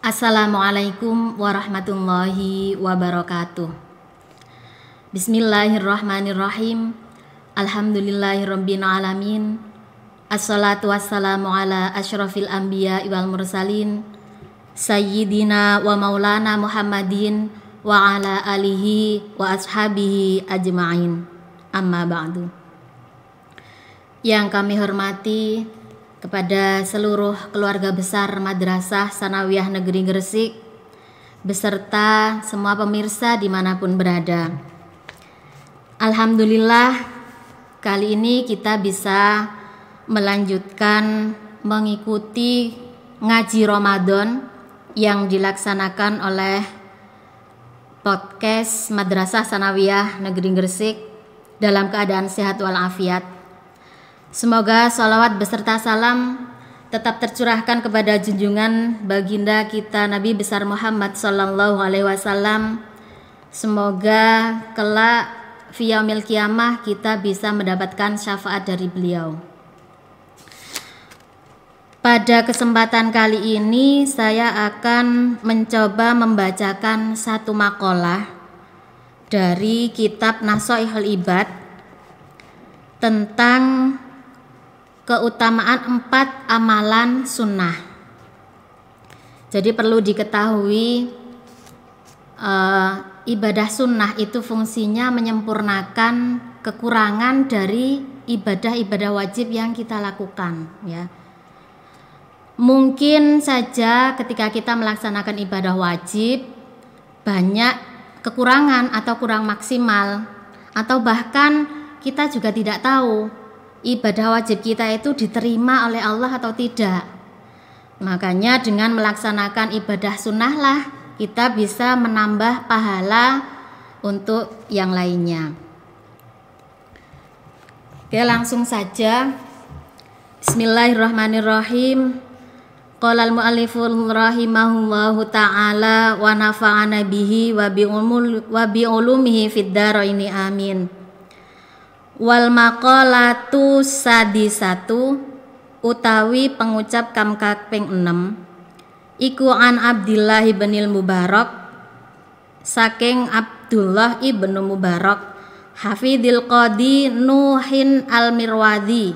Assalamualaikum warahmatullahi wabarakatuh. Bismillahirrahmanirrahim. Alhamdulillahirabbil alamin. Assalatu wassalamu ala asyrafil anbiya wal mursalin sayyidina wa maulana Muhammadin wa ala alihi wa ashabihi ajma'in. Amma ba'du. Yang kami hormati kepada seluruh keluarga besar Madrasah Tsanawiyah Negeri Gresik beserta semua pemirsa dimanapun berada. Alhamdulillah, kali ini kita bisa melanjutkan mengikuti ngaji Ramadan yang dilaksanakan oleh podcast Madrasah Tsanawiyah Negeri Gresik dalam keadaan sehat walafiat. Semoga salawat beserta salam tetap tercurahkan kepada junjungan baginda kita Nabi besar Muhammad sallallahu alaihi wasallam. Semoga kelak fi yaumil qiyamah kita bisa mendapatkan syafaat dari beliau. Pada kesempatan kali ini saya akan mencoba membacakan satu makalah dari kitab Nasha'ihul Ibad tentang keutamaan 4 amalan sunnah. Jadi perlu diketahui ibadah sunnah itu fungsinya menyempurnakan kekurangan dari ibadah-ibadah wajib yang kita lakukan, ya. Mungkin saja ketika kita melaksanakan ibadah wajib banyak kekurangan atau kurang maksimal, atau bahkan kita juga tidak tahu ibadah wajib kita itu diterima oleh Allah atau tidak. Makanya dengan melaksanakan ibadah sunnah lah kita bisa menambah pahala untuk yang lainnya. Oke, langsung saja. Bismillahirrahmanirrahim. Qala al-mu'alliful rahimahullahu ta'ala wa nafa'ana bihi wa bi ulumihi fid dharaini amin. Wal maqalatu sadisatu utawi pengucap kang kaping 6 iku an Abdillah ibnil Mubarak saking Abdullah ibnu Mubarak hafidil qadi Nuhin al-Mirwadi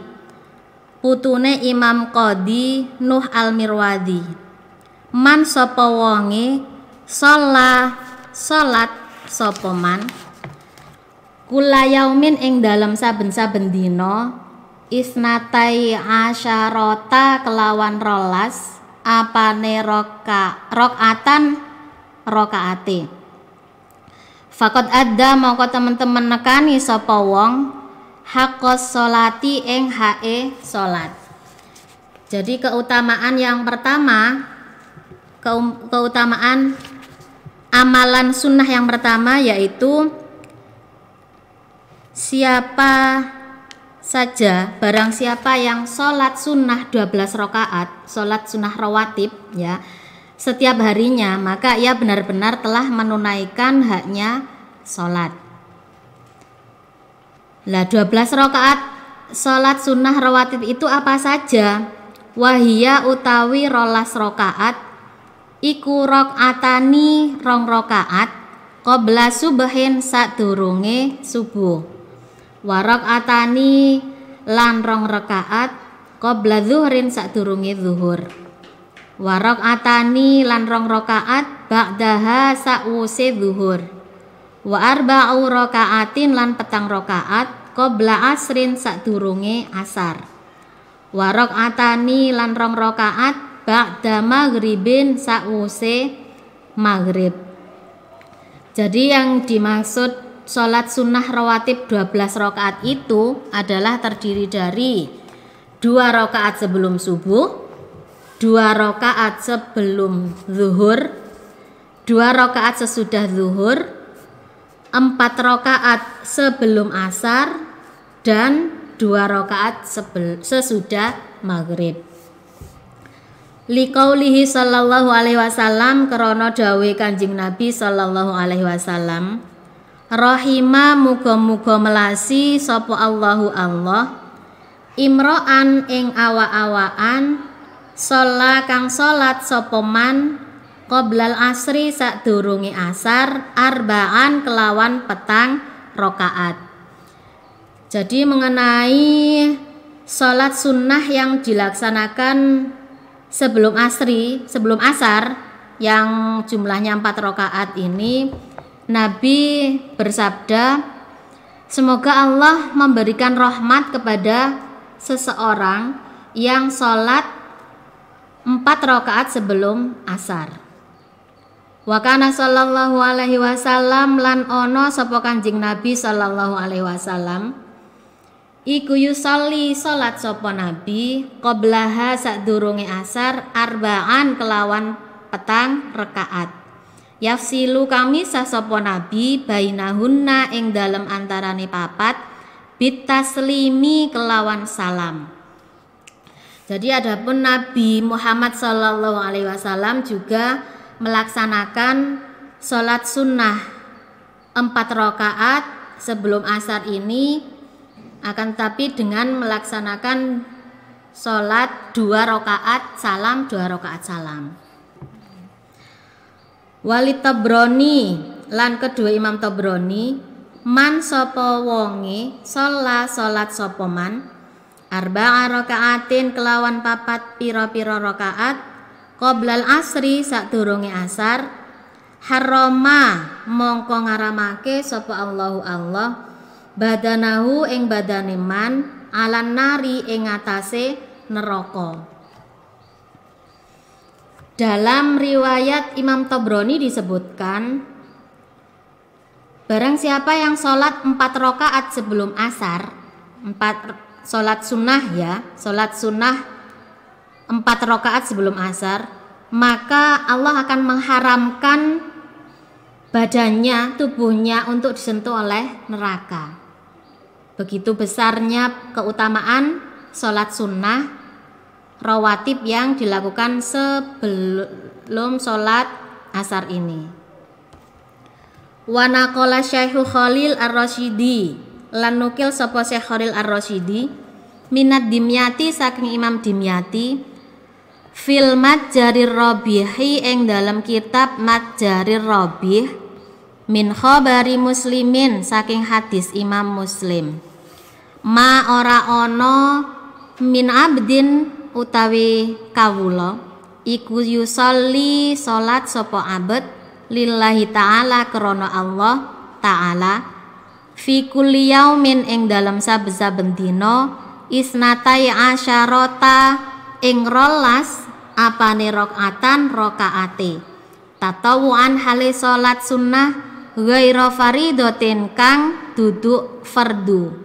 putune Imam Qadi Nuh al-Mirwadi man sapa wonge salat sapa man kula yaumin ing dalam saben-saben dina isnatai asyarota kelawan rolas apane rokaatan rokaate fakot ada mongko temen-temen nekani sapa wong hakos solati ing hae salat. Jadi keutamaan yang pertama, keutamaan amalan sunnah yang pertama yaitu barang siapa yang sholat sunnah 12 rakaat, sholat sunnah rawatib, ya, setiap harinya, maka ia benar-benar telah menunaikan haknya sholat. Lah 12 rakaat sholat sunnah rawatib itu apa saja? Wahia utawi rolas rakaat iku rakaatani rong rakaat qabla subuhin sadurunge subuh. Warok atani lan rong rakaat qabla zuhrin sadurunge zuhur. Warok atani lan rong rakaat ba'daha sa'use zuhur. Wa arba'u rakaatin lan petang rakaat qabla asrin sadurunge asar. Warok atani lan rong rakaat ba'da maghribin sa'use maghrib. Jadi yang dimaksud sholat sunnah rawatib 12 rakaat itu adalah terdiri dari 2 rakaat sebelum subuh, 2 rakaat sebelum zuhur, 2 rakaat sesudah zuhur, 4 rakaat sebelum asar, dan 2 rakaat sesudah maghrib. Liqaulihi sallallahu alaihi wasallam krana dawuh Kanjeng Nabi sallallahu alaihi wasallam rahima muga-muga melasi sapa Allahu Allah imro'an ing awa-awaan sholat kang sholat sapa man qoblal asri sadurunge asar arba'an kelawan petang rakaat. Jadi mengenai sholat sunnah yang dilaksanakan sebelum asar yang jumlahnya 4 rakaat ini, Nabi bersabda, semoga Allah memberikan rahmat kepada seseorang yang sholat 4 rakaat sebelum asar. Wa kana sallallahu alaihi wasallam lan ono sapa Kanjeng Nabi sallallahu alaihi wasallam iku yusolli salat sapa Nabi qablaha sadurunge asar arba'an kelawan petang rakaat. Yafsilu kami sapa Nabi bainahunna ing dalem antarane papat bitaslimi kelawan salam. Jadi adapun Nabi Muhammad sallallahu alaihi wasallam juga melaksanakan sholat sunnah 4 rakaat sebelum asar ini, akan tetapi dengan melaksanakan sholat 2 rakaat salam, 2 rakaat salam. Wali Tabrani lan kedua Imam Tabrani, man sapa wonge sholat sapa man arba'a rakaatin kelawan papat pira-pira rakaat qoblal asri sadurunge asar harrama mongko ngaramake sapa Allahu Allah badanahu ing badane man alan nari ing atase neraka. Dalam riwayat Imam Tabrani disebutkan, barang siapa yang sholat 4 rakaat sebelum asar, 4 sholat sunnah ya, sholat sunnah 4 rakaat sebelum asar, maka Allah akan mengharamkan badannya, tubuhnya untuk disentuh oleh neraka. Begitu besarnya keutamaan sholat sunnah rawatib yang dilakukan sebelum sholat asar ini. Wa naqala Syekh Khalil Ar-Rasyidi lan nukil sapa Syekh Khalil Ar-Rasyidi minad Dimyati saking Imam Dimyati fil Matjarir Rabihi ing dalam kitab Matjarir Rabih min khabari Muslimin saking hadis Imam Muslim ma ora ono min abdin utawi kawula iku yusolli salat sapa abad lillahi ta'ala krana Allah ta'ala fi kulli yaumin ing dalam saben-saben dina isnatai asyarata ing rolas apane rakaatan rakaate tatawuan hale salat sunnah ghaira faridatin kang duduk fardu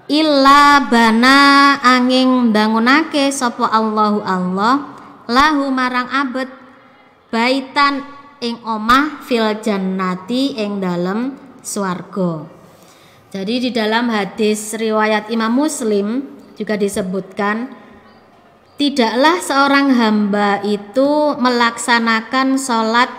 illa bana angin bangunake sapa Allahu Allah lahu marang abet baitan ing omah fil jannati ing dalem swarga. Jadi di dalam hadis riwayat Imam Muslim juga disebutkan, tidaklah seorang hamba itu melaksanakan sholat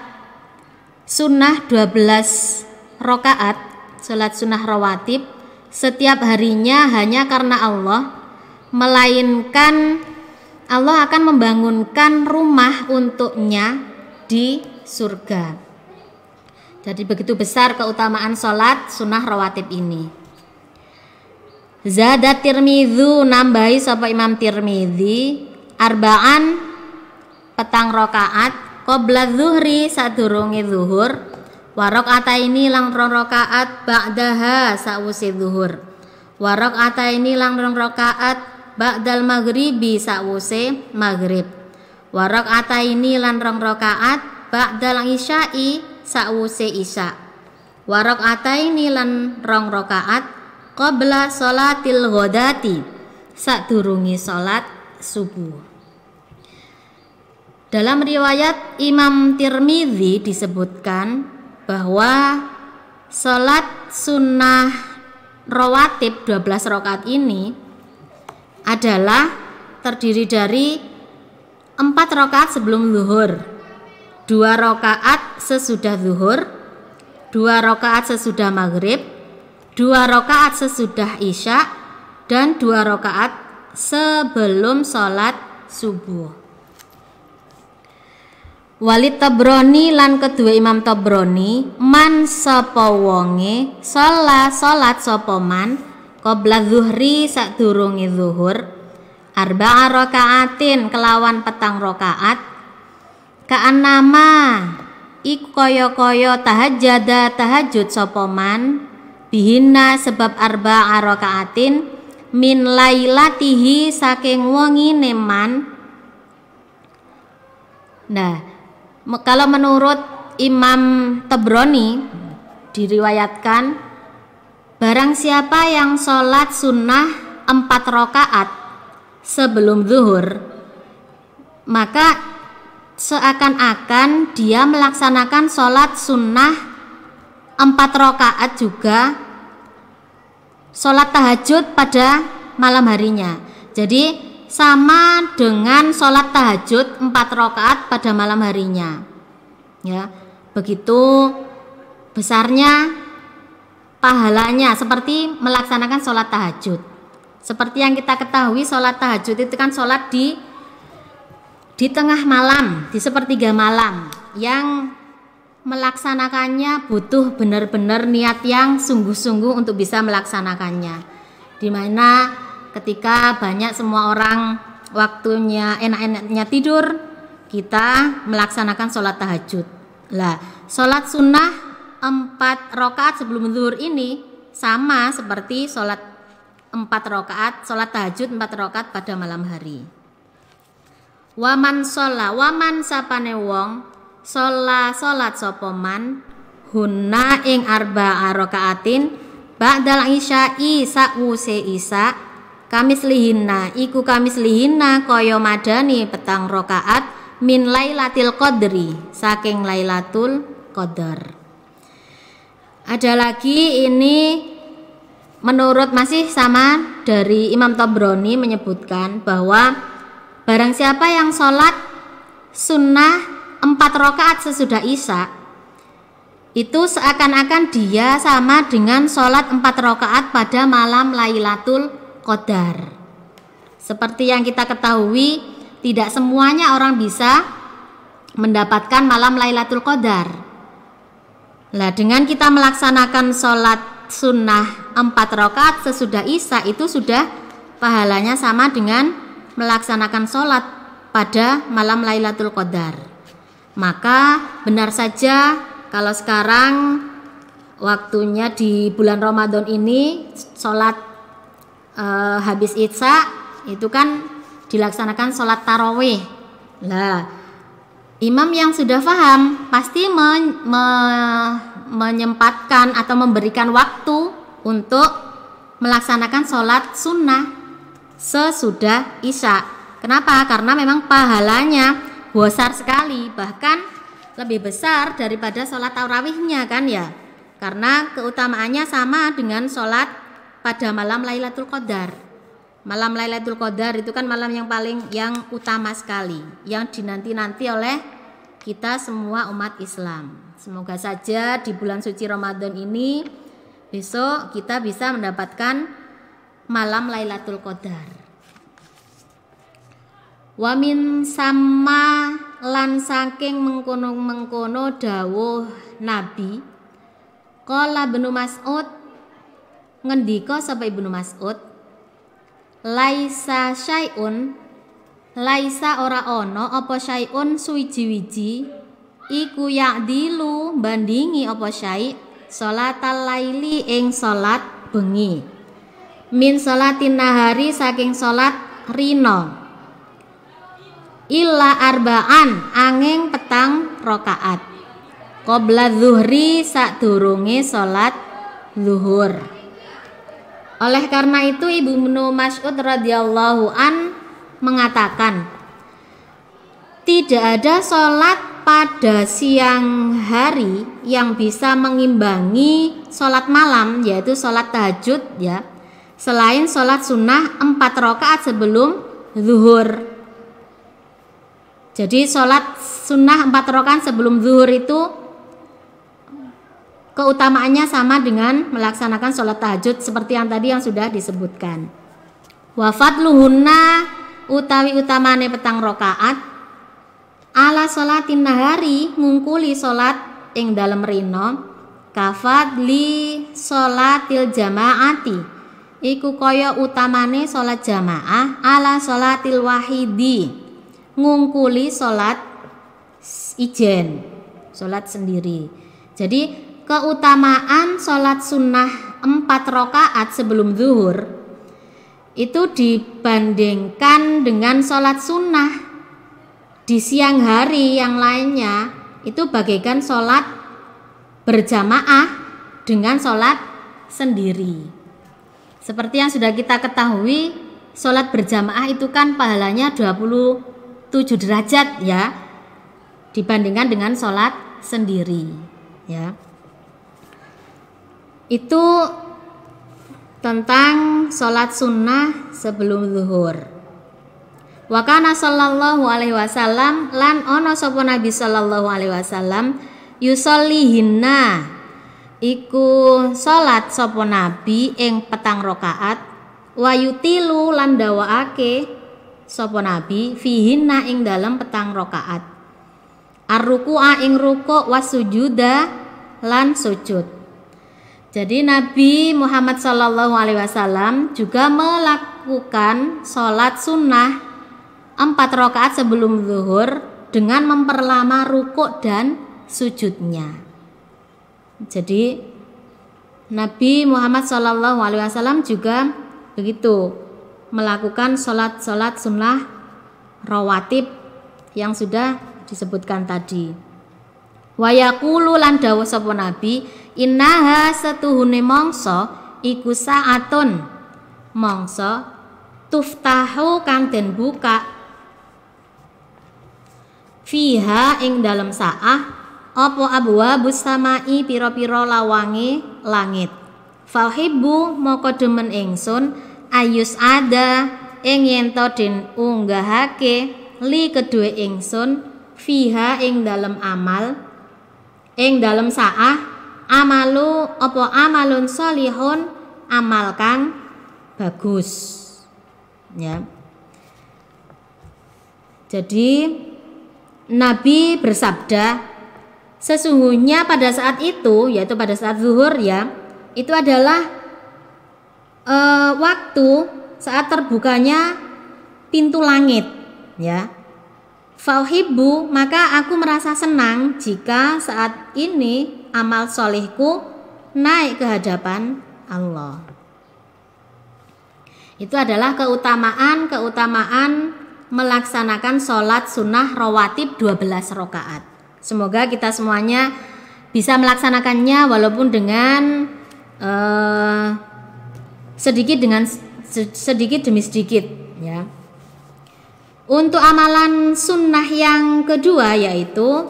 sunnah 12 rakaat, sholat sunnah rawatib setiap harinya hanya karena Allah, melainkan Allah akan membangunkan rumah untuknya di surga. Jadi begitu besar keutamaan sholat sunnah rawatib ini. Zada Tirmidzi nambahi sapa Imam Tirmidzi arba'an petang rakaat qabla zuhri sadurunge zuhur wa rakaataini lang rakaat ba'daha sawise zuhur wa rakaataini lang rakaat ba'dal maghribi sawise maghrib wa rakaataini lan rakaat ba'dal isya'i sawise isya wa rakaataini lan rakaat qabla sholatil ghadati sadurunge salat subuh. Dalam riwayat Imam Tirmidzi disebutkan bahwa salat sunnah rawatib 12 rakaat ini adalah terdiri dari 4 rakaat sebelum zuhur, 2 rakaat sesudah zuhur, 2 rakaat sesudah maghrib, 2 rakaat sesudah isya, dan 2 rakaat sebelum sholat subuh. Walid Tabrani lan kedua Imam Tabrani man sapa wonge salat sapa man qabla zuhri sadurunge zuhur arba'a rakaatin kelawan petang rakaat ka'annama iku kaya-kaya tahajud sapa man bihinna sebab arba'a rakaatin min lailatihi saking wengine man. Nah, kalau menurut Imam Tabrani diriwayatkan barang siapa yang sholat sunnah 4 rakaat sebelum zuhur maka seakan-akan dia melaksanakan sholat sunnah 4 rakaat juga sholat tahajud pada malam harinya. Jadi sama dengan sholat tahajud 4 rakaat pada malam harinya. Ya, begitu besarnya pahalanya seperti melaksanakan sholat tahajud. Seperti yang kita ketahui, sholat tahajud itu kan sholat di tengah malam, di sepertiga malam, yang melaksanakannya butuh benar-benar niat yang sungguh-sungguh untuk bisa melaksanakannya. Dimana ketika banyak semua orang waktunya enak-enaknya tidur, kita melaksanakan sholat tahajud. Lah, sholat sunnah 4 rakaat sebelum zuhur ini sama seperti sholat 4 rakaat, sholat tahajud 4 rakaat pada malam hari. Waman sapane wong sholat sapa man hunna ing arba'a rakaatin ba'dal isya'i sa'wuse isya kamislihinna iku kamislihinna kaya madani petang rakaat min lailatul qadri saking lailatul qadar. Ada lagi ini menurut masih sama dari Imam Tabrani menyebutkan bahwa barang siapa yang sholat sunnah 4 rakaat sesudah isya itu seakan-akan dia sama dengan sholat 4 rakaat pada malam Lailatul Qadar. Seperti yang kita ketahui, tidak semuanya orang bisa mendapatkan malam Lailatul Qadar. Nah, dengan kita melaksanakan sholat sunnah 4 rakaat sesudah isya itu sudah pahalanya sama dengan melaksanakan sholat pada malam Lailatul Qadar. Maka benar saja kalau sekarang waktunya di bulan Ramadan ini sholat habis isya itu kan dilaksanakan sholat tarawih. Nah, imam yang sudah paham pasti menyempatkan atau memberikan waktu untuk melaksanakan sholat sunnah sesudah isya. Kenapa? Karena memang pahalanya besar sekali, bahkan lebih besar daripada sholat tarawihnya kan ya, karena keutamaannya sama dengan sholat pada malam Lailatul Qadar. Malam Lailatul Qadar itu kan malam yang utama sekali, yang dinanti-nanti oleh kita semua umat Islam. Semoga saja di bulan suci Ramadan ini besok kita bisa mendapatkan malam Lailatul Qadar. Wa min sama lan saking mengkono dawuh Nabi qala Ibnu Mas'ud ngendika sapa Ibnu Mas'ud laisa ora ono apa syai'un suwiji-wiji iku ya'dilu bandingi apa syai' sholatal laili ing salat bengi min sholatin nahari saking salat rino illa arba'an angin petang rakaat qabla zuhri sadurunge salat zuhur. Oleh karena itu Ibnu Mas'ud radhiyallahu an mengatakan tidak ada salat pada siang hari yang bisa mengimbangi salat malam, yaitu salat tahajud ya, selain salat sunnah 4 rakaat sebelum zuhur. Jadi sholat sunnah 4 rakaat sebelum zuhur itu keutamaannya sama dengan melaksanakan sholat tahajud seperti yang tadi yang sudah disebutkan. Wa fadluhunna utawi utamane petang rakaat ala sholatin nahari ngungkuli salat ing dalem rina kafadli sholatil jamaati iku kaya utamane salat jamaah ala sholatil wahidi ngungkuli salat ijen salat sendiri. Jadi keutamaan salat sunnah 4 rakaat sebelum zuhur itu dibandingkan dengan salat sunnah di siang hari yang lainnya itu bagaikan salat berjamaah dengan salat sendiri. Seperti yang sudah kita ketahui, salat berjamaah itu kan pahalanya 27 derajat ya dibandingkan dengan salat sendiri ya. Itu tentang salat sunnah sebelum zuhur. Wa kana sallallahu alaihi wasallam lan ana sapa Nabi sallallahu alaihi wasallam yusollihinna iku salat sapa Nabi ing 4 rakaat wa yutilu lan dawaake sapa Nabi fihinna ing dalem 4 rakaat ar-ruku'a ing ruku' wasujuda lan sujud. Jadi Nabi Muhammad sallallahu alaihi wasallam juga melakukan salat sunnah 4 rakaat sebelum zuhur dengan memperlama rukuk dan sujudnya. Jadi Nabi Muhammad sallallahu alaihi wasallam juga begitu melakukan salat sunnah rawatib yang sudah disebutkan tadi. Wa yaqulu lan dawuh sapa Nabi innaha setuhune mangsa iku saatun mangsa tuftahu kang den buka fiha ing dalem saah apa abwabus samai pira-pira lawange langit fauhibbu moko demen ingsun ayus ada ing yen to den unggahake li kedue ingsun fiha ing dalem amal ing dalem saah amalu apa amalun sholihun amal kang bagus ya. Jadi Nabi bersabda sesungguhnya pada saat itu yaitu pada saat zuhur ya itu adalah waktu saat terbukanya pintu langit ya. Fauhibbu maka aku merasa senang jika saat ini amal solehku naik ke hadapan Allah. Itu adalah keutamaan melaksanakan sholat sunnah rawatib 12 rakaat. Semoga kita semuanya bisa melaksanakannya walaupun dengan sedikit demi sedikit ya. Untuk amalan sunnah yang kedua yaitu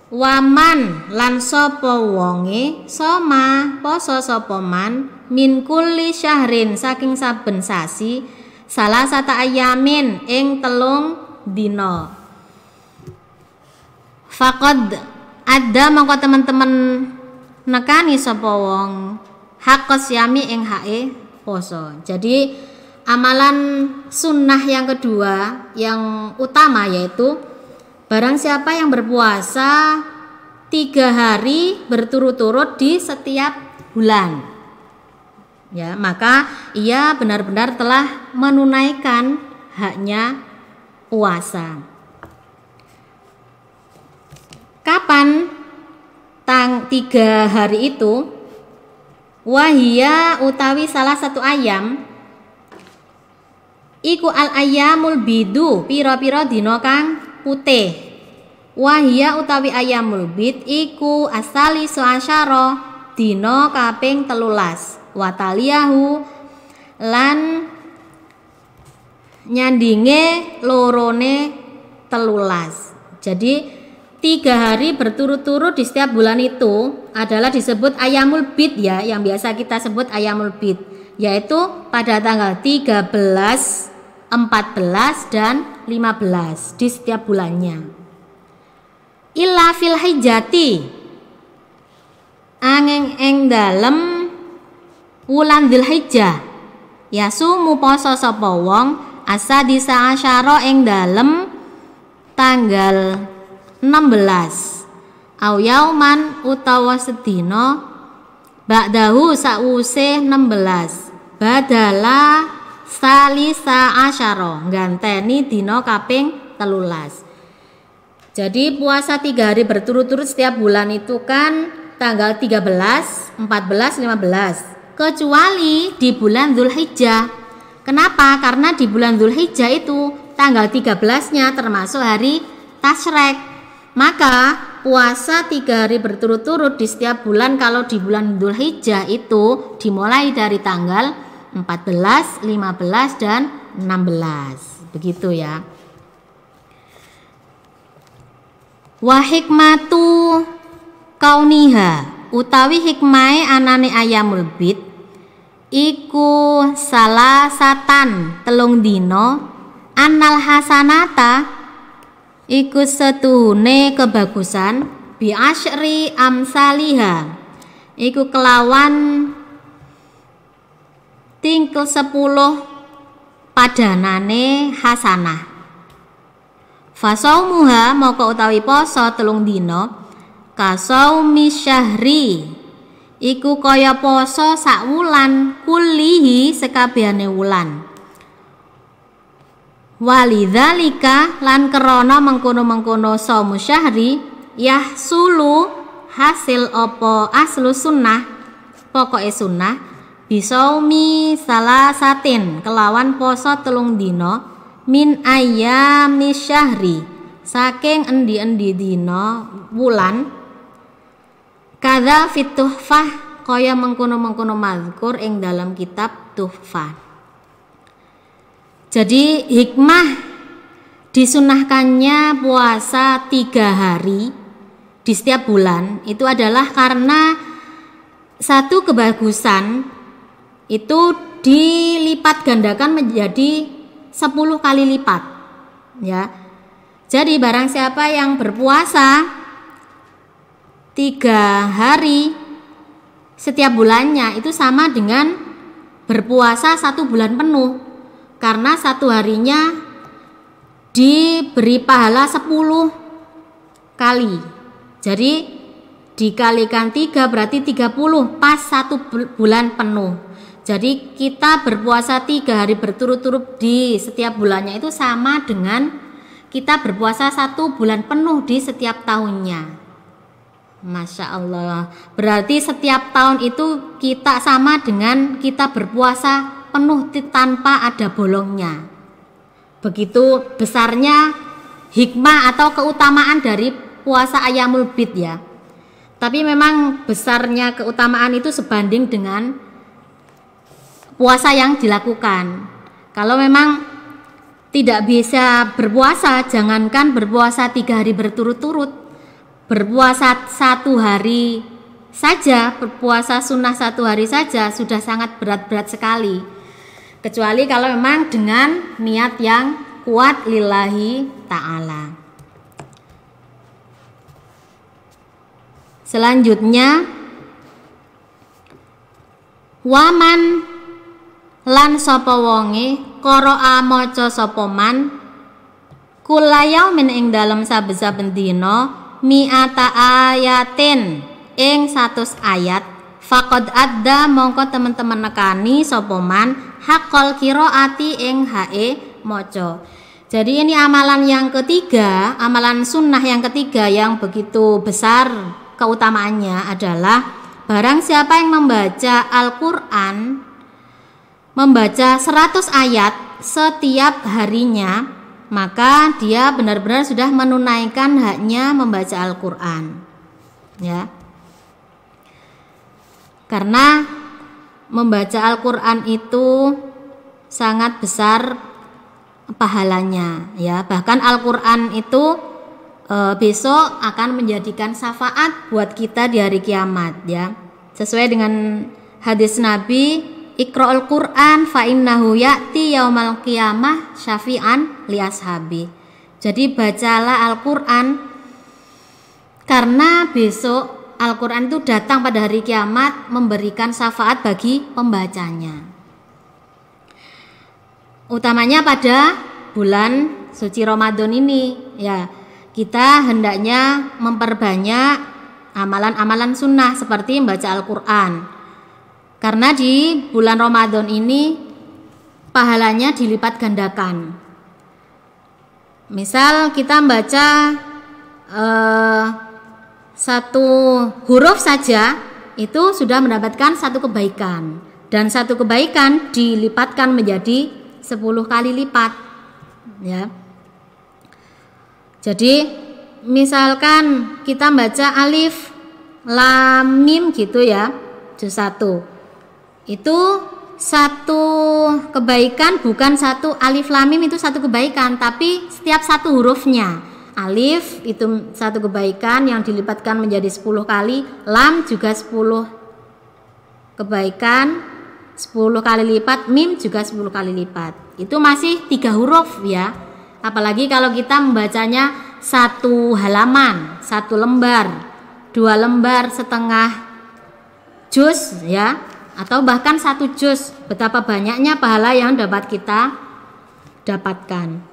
waman lan sapa wonge soma poso sapa man min kulli syahrin saking saben sasi salah satu ayamin ing 3 dina faqad ada mongko teman-teman nekani sapa wong haqqas yami ing hae poso. Jadi amalan sunnah yang kedua yang utama yaitu barang siapa yang berpuasa 3 hari berturut-turut di setiap bulan ya, maka ia benar-benar telah menunaikan haknya puasa. Kapan 3 hari itu? Wahia utawi salah satu ayam iku al ayamul bidu pira-pira dina kang putih. Wahia utawi ayamul bid iku asali suasyara dina kaping 13 wataliyahu lan nyandinge lorone 13. Jadi 3 hari berturut-turut di setiap bulan itu adalah disebut ayamul bid ya, yang biasa kita sebut ayamul bid, yaitu pada tanggal 13, 14 dan 15 di setiap bulannya. Illa fil hijjati angeng ing dalem wulan Dzulhijjah yasumu poso sapa wong asadisa asyara ing dalem 13 tanggal 16 au yauman utawa sedina ba'dahu sa'use 16 badala salisa asyara ganteni dina kaping 13. Jadi puasa 3 hari berturut-turut setiap bulan itu kan tanggal 13, 14, 15 kecuali di bulan Dzulhijjah. Kenapa? Karena di bulan Dzulhijjah itu tanggal 13-nya termasuk hari Tasyrik. Maka puasa 3 hari berturut-turut di setiap bulan kalau di bulan Dzulhijjah itu dimulai dari tanggal 14, 15 dan 16. Begitu ya. Wa hikmatu kauniha utawi hikmahe anane ayamul bid iku salasatan telung dina annal hasanata iku setuhune kebagusan bi asyri amsaliha iku kelawan tingkel 10 padanane hasanah. Fasaumuha moko utawi poso telung dina kasaumi syahri iku kaya poso sak wulan kulihi sekabehane wulan. Walidzalika lan krana mengkono-mengkono saumu syahri yahsulu hasil apa aslu sunnah pokoke sunnah bisaumi salasatin kelawan poso telung dina min ayyami syahri saking endi-endi dina wulan kadza fit tuhfah kaya mengkono-mengkono mazkur ing dalam kitab Tuhfah. Jadi hikmah disunahkannya puasa 3 hari di setiap bulan itu adalah karena satu kebagusan itu dilipat gandakan menjadi 10 kali lipat ya. Jadi barang siapa yang berpuasa 3 hari setiap bulannya itu sama dengan berpuasa 1 bulan penuh, karena 1 harinya diberi pahala 10 kali. Jadi dikalikan 3 berarti 30 pas 1 bulan penuh. Jadi kita berpuasa 3 hari berturut-turut di setiap bulannya itu sama dengan kita berpuasa 1 bulan penuh di setiap tahunnya. Masya Allah. Berarti setiap tahun itu kita sama dengan kita berpuasa penuh tanpa ada bolongnya. Begitu besarnya hikmah atau keutamaan dari puasa Ayyamul Bid ya. Tapi memang besarnya keutamaan itu sebanding dengan puasa yang dilakukan. Kalau memang tidak bisa berpuasa, jangankan berpuasa 3 hari berturut-turut, berpuasa 1 hari saja, berpuasa sunnah 1 hari saja sudah sangat berat-berat sekali. Kecuali kalau memang dengan niat yang kuat lillahi ta'ala. Selanjutnya waman lan sapa wonge qara'a maca sapa man kulayaumin ing dalem saben-saben dina mi'ata ayatin ing 100 ayat faqad adda mongko teman-teman nekani sapa man haqqal qiraati ing hae maca. Jadi ini amalan yang ketiga, amalan sunnah yang ketiga yang begitu besar keutamaannya adalah barang siapa yang membaca Al-Qur'an, membaca 100 ayat setiap harinya, maka dia benar-benar sudah menunaikan haknya membaca Al-Qur'an ya. Karena membaca Al-Qur'an itu sangat besar pahalanya ya. Bahkan Al-Qur'an itu besok akan menjadikan syafaat buat kita di hari kiamat ya. Sesuai dengan hadis Nabi, Iqra'ul Qur'an fa innahu ya'ti yaumal qiyamah syafi'an li ashabi. Jadi bacalah Al-Qur'an karena besok Al-Qur'an itu datang pada hari kiamat memberikan syafaat bagi pembacanya. Utamanya pada bulan suci Ramadan ini ya, kita hendaknya memperbanyak amalan-amalan sunnah seperti membaca Al-Quran, karena di bulan Ramadan ini pahalanya dilipat gandakan. Misal kita membaca satu huruf saja itu sudah mendapatkan satu kebaikan, dan satu kebaikan dilipatkan menjadi 10 kali lipat ya. Jadi misalkan kita baca alif lam mim gitu ya, juz 1 itu satu kebaikan, bukan satu alif lam mim itu satu kebaikan, tapi setiap satu hurufnya. Alif itu satu kebaikan yang dilipatkan menjadi 10 kali, lam juga 10 kebaikan 10 kali lipat, mim juga 10 kali lipat. Itu masih 3 huruf ya. Apalagi kalau kita membacanya satu halaman, satu lembar, 2 lembar setengah juz ya, atau bahkan 1 juz, betapa banyaknya pahala yang dapat kita dapatkan.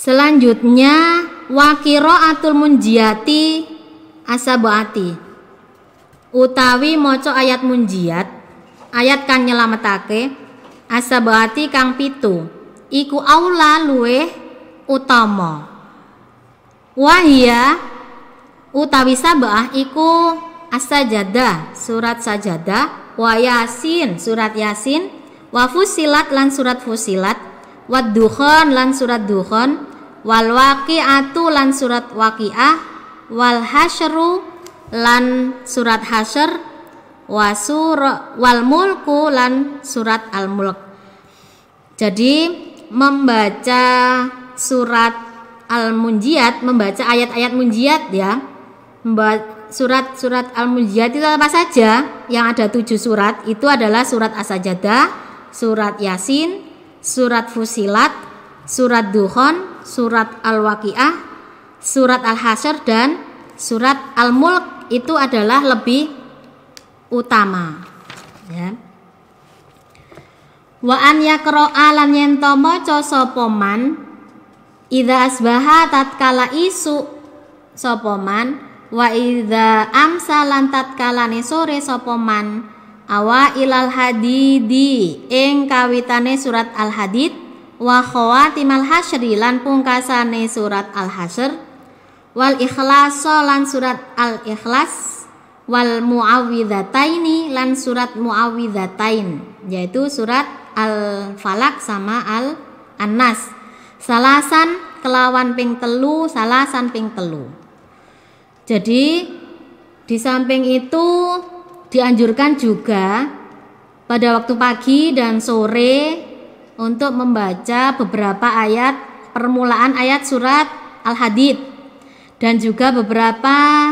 Selanjutnya wa qiraatul munjiati asabaati, utawi maca ayat munjiat, ayat kang nyelametake, asabaati kang 7, iku aula luweh utama. Wahia utawi sabah iku as-sajadah, surat sajadah, wa yasin, surat yasin, wa fusilat lan surat fusilat, wa dukhan lan surat dukhan, wal waqi'atu lan surat waqi'ah, wal hasyru lan surat hasyr, wal mulku lan surat al-mulk. Jadi membaca surat al-munjiat, membaca ayat-ayat munjiat ya, surat-surat al-munjiat itu apa saja? Yang ada 7 surat itu adalah surat as-sajadah, surat yasin, surat fusilat, surat dukhan, surat al-waqi'ah, surat al-hasyr, dan surat al-mulk itu adalah lebih utama ya. Wa an yaqra'a lan yen to maca sapa man idza asbaha tatkala isu sapa man, wa idza amsa lan tatkala sore sapa man, awa ilal hadidi ing kawitane surat al-hadid, wa khawatimal hasyri lan pungkasane surat al-hasyr, wal ikhlas lan surat al-ikhlas, wal muawwidhataini lan surat muawwidhatain, yaitu surat al-falak sama al-annas, salasan kelawan ping telu, salasan ping telu. Jadi di samping itu dianjurkan juga pada waktu pagi dan sore untuk membaca beberapa ayat permulaan ayat surat Al-Hadid, dan juga beberapa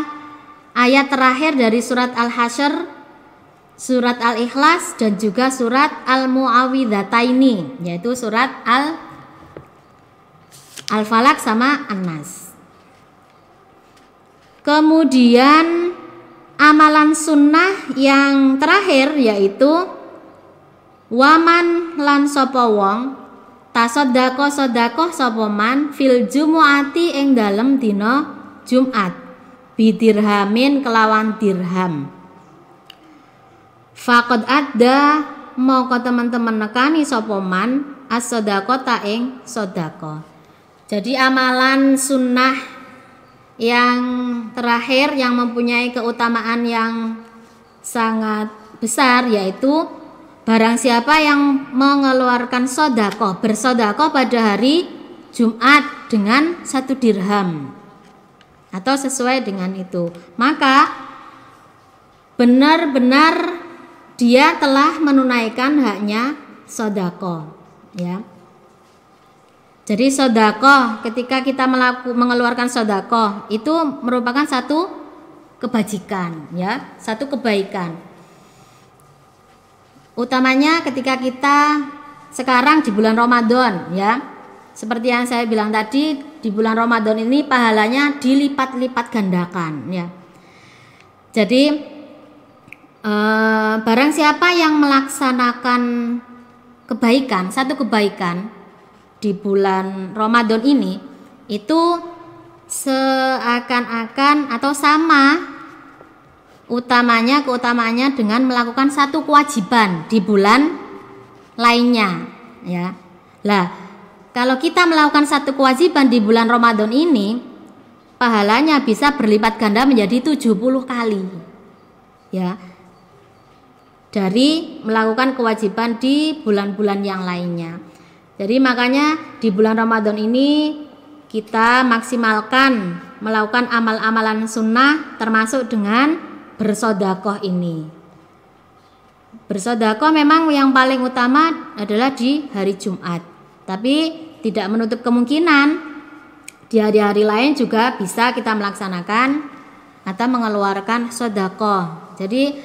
ayat terakhir dari surat Al-Hasyr, surat Al-Ikhlas, dan juga surat Al-Muawwidhataini, yaitu surat Al-Falak sama An-Nas. Kemudian amalan sunnah yang terakhir yaitu waman lan sapa wong tasaddaqa sedekah sapa man fil jumuati ing dalem dina Jumat bidirhamin kelawan dirham, faqad adda moko teman-teman nekani sapa man as-sadaqata ing sedekah. Jadi amalan sunnah yang terakhir yang mempunyai keutamaan yang sangat besar yaitu barang siapa yang mengeluarkan sedekah, bersedekah pada hari Jumat dengan 1 dirham atau sesuai dengan itu, maka benar-benar dia telah menunaikan haknya sedekah ya. Jadi sedekah, ketika kita mengeluarkan sedekah itu merupakan satu kebajikan ya, satu kebaikan. Utamanya ketika kita sekarang di bulan Ramadan ya. Seperti yang saya bilang tadi, di bulan Ramadan ini pahalanya dilipat-lipat gandakan ya. Jadi barang siapa yang melaksanakan kebaikan, satu kebaikan, di bulan Ramadan ini itu seakan-akan atau sama keutamaannya dengan melakukan satu kewajiban di bulan lainnya, ya. Lah, kalau kita melakukan satu kewajiban di bulan Ramadan ini, pahalanya bisa berlipat ganda menjadi 70 kali. Ya. Dari melakukan kewajiban di bulan-bulan yang lainnya. Jadi makanya di bulan Ramadan ini kita maksimalkan melakukan amal-amalan sunnah termasuk dengan bersedekah ini. Bersedekah memang yang paling utama adalah di hari Jumat. Tapi tidak menutup kemungkinan di hari-hari lain juga bisa kita melaksanakan atau mengeluarkan sedekah. Jadi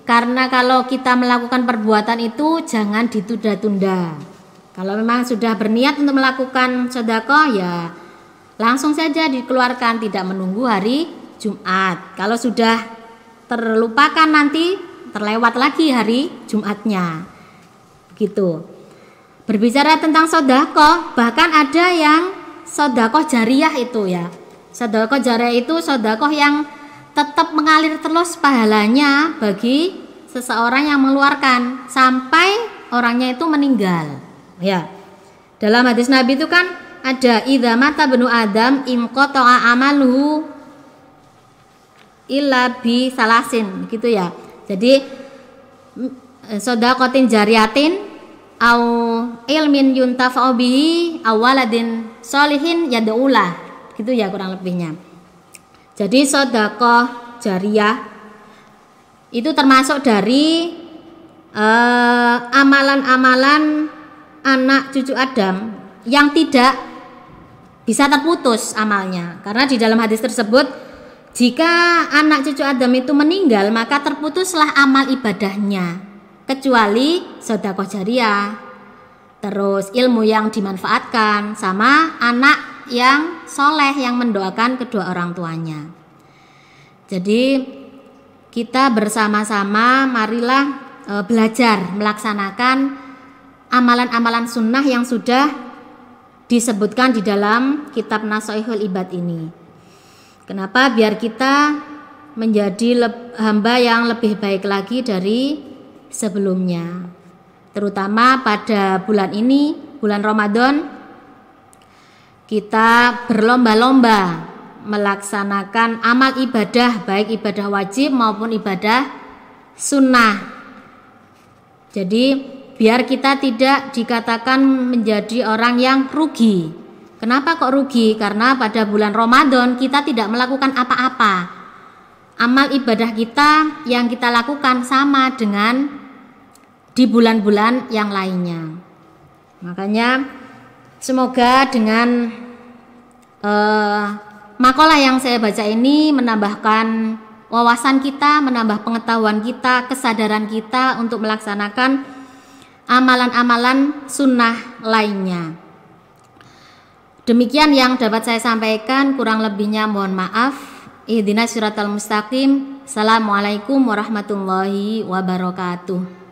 karena kalau kita melakukan perbuatan itu jangan ditunda-tunda. Kalau memang sudah berniat untuk melakukan sedekah ya langsung saja dikeluarkan, tidak menunggu hari Jumat. Kalau sudah terlupakan nanti terlewat lagi hari Jumatnya. Gitu. Berbicara tentang sedekah, bahkan ada yang sedekah jariah itu ya. Sedekah jariah itu sedekah yang tetap mengalir terus pahalanya bagi seseorang yang mengeluarkan sampai orangnya itu meninggal. Ya. Dalam hadis Nabi itu kan ada idza mata benu Adam inqata'a amaluhu illa bi salasin gitu ya. Jadi sedaqatin jariyatin au ilmin yuntafa'u bihi aw waladin sholihin yad'ulah. Gitu ya kurang lebihnya. Jadi sedekah jariyah itu termasuk dari amalan-amalan anak cucu Adam yang tidak bisa terputus amalnya. Karena di dalam hadis tersebut jika anak cucu Adam itu meninggal maka terputuslah amal ibadahnya kecuali sedekah jariyah, terus ilmu yang dimanfaatkan sama anak yang soleh yang mendoakan kedua orang tuanya. Jadi kita bersama-sama marilah belajar melaksanakan amalan-amalan sunnah yang sudah disebutkan di dalam kitab Nasoihul Ibad ini. Kenapa? Biar kita menjadi hamba yang lebih baik lagi dari sebelumnya. Terutama pada bulan ini, bulan Ramadan, kita berlomba-lomba melaksanakan amal ibadah, baik ibadah wajib maupun ibadah sunnah. Jadi biar kita tidak dikatakan menjadi orang yang rugi. Kenapa kok rugi? Karena pada bulan Ramadan kita tidak melakukan apa-apa. Amal ibadah kita yang kita lakukan sama dengan di bulan-bulan yang lainnya. Makanya semoga dengan makalah yang saya baca ini menambahkan wawasan kita, menambah pengetahuan kita, kesadaran kita untuk melaksanakan amalan-amalan sunnah lainnya. Demikian yang dapat saya sampaikan, kurang lebihnya mohon maaf. Ihdinas siratal mustaqim. Assalamualaikum warahmatullahi wabarakatuh.